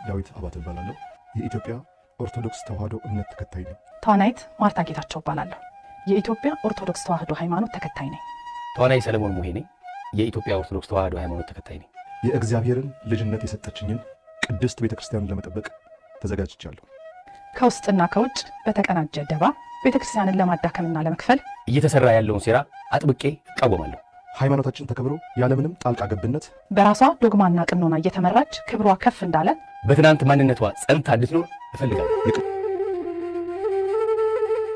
ዳዊት አባተ እባላለሁ። የኢትዮጵያ ኦርቶዶክስ ተዋሕዶ እምነት ተከታይ ነኝ። ተዋናይት ማርታ ጌታቸው እባላለሁ። የኢትዮጵያ ኦርቶዶክስ ተዋሕዶ ሃይማኖት ተከታይ ነኝ። ተዋናይ ሰለሞን ሙሄ ነኝ። የኢትዮጵያ ኦርቶዶክስ ተዋሕዶ ሃይማኖት ተከታይ ነኝ። የእግዚአብሔርን ልጅነት የሰጠችኝን ቅድስት ቤተክርስቲያንን ለመጠበቅ ተዘጋጅቻለሁ። ከውስጥና ከውጭ በተቀናጀ ደባ ቤተክርስቲያንን ለማዳከምና ለመክፈል እየተሰራ ያለውን ሴራ አጥብቄ እቃወማለሁ። ሃይማኖታችን ተከብሮ ያለምንም ጣልቃ ገብነት በራሷ ዶግማና ቅኖና እየተመራች ክብሯ ከፍ እንዳለ በትናንት ማንነቷ ጸንታ እንድትኖር እፈልጋለሁ።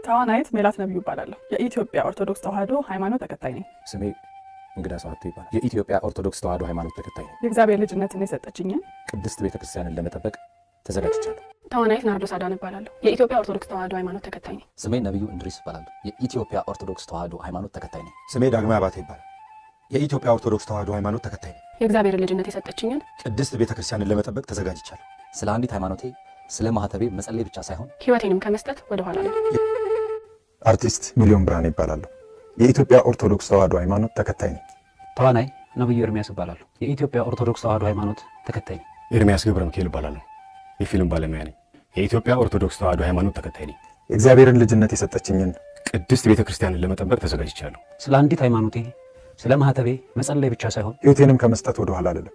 ተዋናይት ሜላት ነብዩ እባላለሁ። የኢትዮጵያ ኦርቶዶክስ ተዋሕዶ ሃይማኖት ተከታይ ነኝ። ስሜ እንግዳ ሰዓት ይባላል። የኢትዮጵያ ኦርቶዶክስ ተዋሕዶ ሃይማኖት ተከታይ ነኝ። የእግዚአብሔር ልጅነትን የሰጠችኝን ቅድስት ቤተክርስቲያንን ለመጠበቅ ተዘጋጅቻለሁ። ተዋናይት ናርዶስ አዳነ እባላለሁ። የኢትዮጵያ ኦርቶዶክስ ተዋሕዶ ሃይማኖት ተከታይ ነኝ። ስሜ ነብዩ እንድሪስ እባላለሁ። የኢትዮጵያ ኦርቶዶክስ ተዋሕዶ ሃይማኖት ተከታይ ነኝ። ስሜ ዳግማዊ አባተ ይባላል። የኢትዮጵያ ኦርቶዶክስ ተዋሕዶ ሃይማኖት ተከታይ ነኝ። የእግዚአብሔር ልጅነት የሰጠችኝን ቅድስት ቤተክርስቲያንን ለመጠበቅ ተዘጋጅቻለሁ። ስለ አንዲት ሃይማኖቴ ስለ ማህተቤ መጸለይ ብቻ ሳይሆን ሕይወቴንም ከመስጠት ወደ ኋላ ነው። አርቲስት ሚሊዮን ብርሃን ይባላለሁ። የኢትዮጵያ ኦርቶዶክስ ተዋሕዶ ሃይማኖት ተከታይ ነኝ። ተዋናይ ነብዩ ኤርሚያስ እባላለሁ። የኢትዮጵያ ኦርቶዶክስ ተዋሕዶ ሃይማኖት ተከታይ ነኝ። ኤርሚያስ ገብረ ሚካኤል እባላለሁ። የፊልም ባለሙያ ነኝ። የኢትዮጵያ ኦርቶዶክስ ተዋሕዶ ሃይማኖት ተከታይ ነኝ። የእግዚአብሔርን ልጅነት የሰጠችኝን ቅድስት ቤተክርስቲያንን ለመጠበቅ ተዘጋጅቻለሁ። ስለ አንዲት ሃይማኖቴ ስለ ማህተቤ መጸለይ ብቻ ሳይሆን ሕይወቴንም ከመስጠት ወደ ኋላ አልልም።